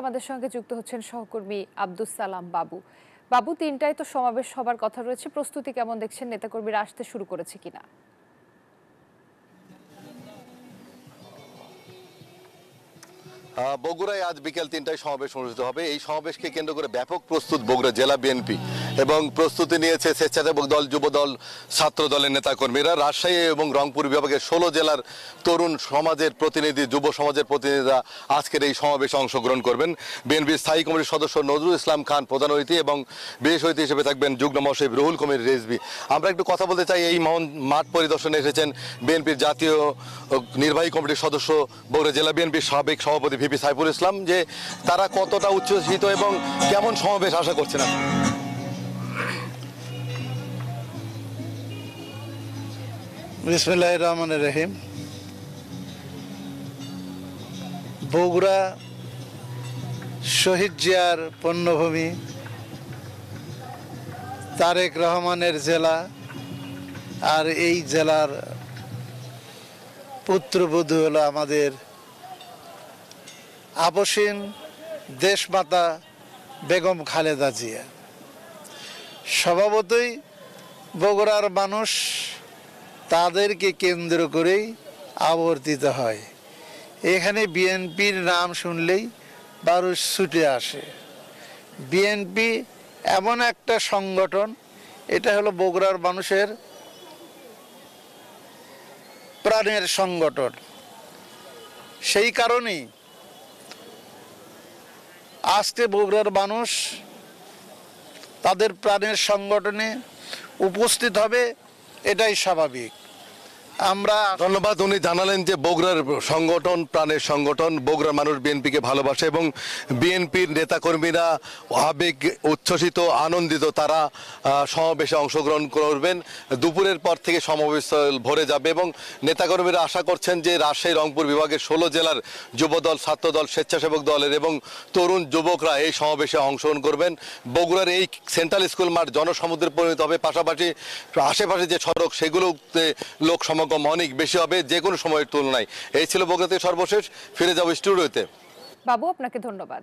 আমাদের সঙ্গে যুক্ত হচ্ছেন সহকর্মী আব্দুস সালাম বাবু। বাবু, ৩টায় তো সমাবেশ হবার কথা রয়েছে, প্রস্তুতি কেমন দেখছেন? নেতাকর্মীরা আসতে শুরু করেছে কিনা? বগুড়ায় আজ বিকেল ৩টায় সমাবেশ অনুষ্ঠিত হবে। এই সমাবেশকে কেন্দ্র করে ব্যাপক প্রস্তুত বগুড়া জেলা বিএনপি এবং প্রস্তুতি নিয়েছে স্বেচ্ছাসেবক দল, যুব দল, ছাত্র দলের নেতাকর্মীরা। রাজশাহী এবং রংপুর বিভাগের ১৬ জেলার তরুণ সমাজের প্রতিনিধি, যুব সমাজের প্রতিনিধিরা আজকের এই সমাবেশে অংশগ্রহণ করবেন। বিএনপির স্থায়ী কমিটির সদস্য নজরুল ইসলাম খান প্রধান অতিথি এবং বিশেষ অতিথি হিসেবে থাকবেন যুগ্ম মহাসচিব রুহুল কবির রিজভী। আমরা একটু কথা বলতে চাই, এই মাঠ পরিদর্শনে এসেছেন বিএনপির জাতীয় নির্বাহী কমিটির সদস্য, বগুড়া জেলা বিএনপির সাবেক সভাপতি ভিপি সাইফুল ইসলাম, যে তারা কতটা উচ্ছ্বসিত এবং কেমন সমাবেশ আশা করছেন? বিসমিল্লাহির রহমানির রহিম। বগুড়া শহীদ জিয়ার পণ্যভূমি, তারেক রহমানের জেলা, আর এই জেলার পুত্রবধূ হলো আমাদের আপসীন দেশমাতা বেগম খালেদা জিয়া। স্বভাবতই বগুড়ার মানুষ তাদেরকে কেন্দ্র করেই আবর্তিত হয়। এখানে বিএনপির নাম শুনলেই মানুষ ছুটে আসে। বিএনপি এমন একটা সংগঠন, এটা হলো বগুড়ার মানুষের প্রাণের সংগঠন। সেই কারণেই আজকে বগুড়ার মানুষ তাদের প্রাণের সংগঠনে উপস্থিত হবে, এটাই স্বাভাবিক। আমরা ধন্যবাদ। উনি জানালেন যে বগুড়ার সংগঠন প্রাণের সংগঠন, বগুড়ার মানুষ বিএনপিকে ভালোবাসে এবং বিএনপির নেতাকর্মীরা আবেগ উচ্ছ্বসিত, আনন্দিত। তারা সমাবেশে অংশগ্রহণ করবেন। দুপুরের পর থেকে সমাবেশ ভরে যাবে এবং নেতাকর্মীরা আশা করছেন যে রাজশাহী রংপুর বিভাগের ১৬ জেলার যুবদল, ছাত্রদল, স্বেচ্ছাসেবক দলের এবং তরুণ যুবকরা এই সমাবেশে অংশগ্রহণ করবেন। বগুড়ার এই সেন্ট্রাল স্কুল মাঠ জনসমুদ্রে পরিণত হবে, পাশাপাশি আশেপাশে যে সড়ক সেগুলোতে লোক সমাগম অনেক বেশি হবে যে কোনো সময়ের তুলনায়। এই ছিল বগুড়া থেকে সর্বশেষ। ফিরে যাবো স্টুডিওতে। বাবু, আপনাকে ধন্যবাদ।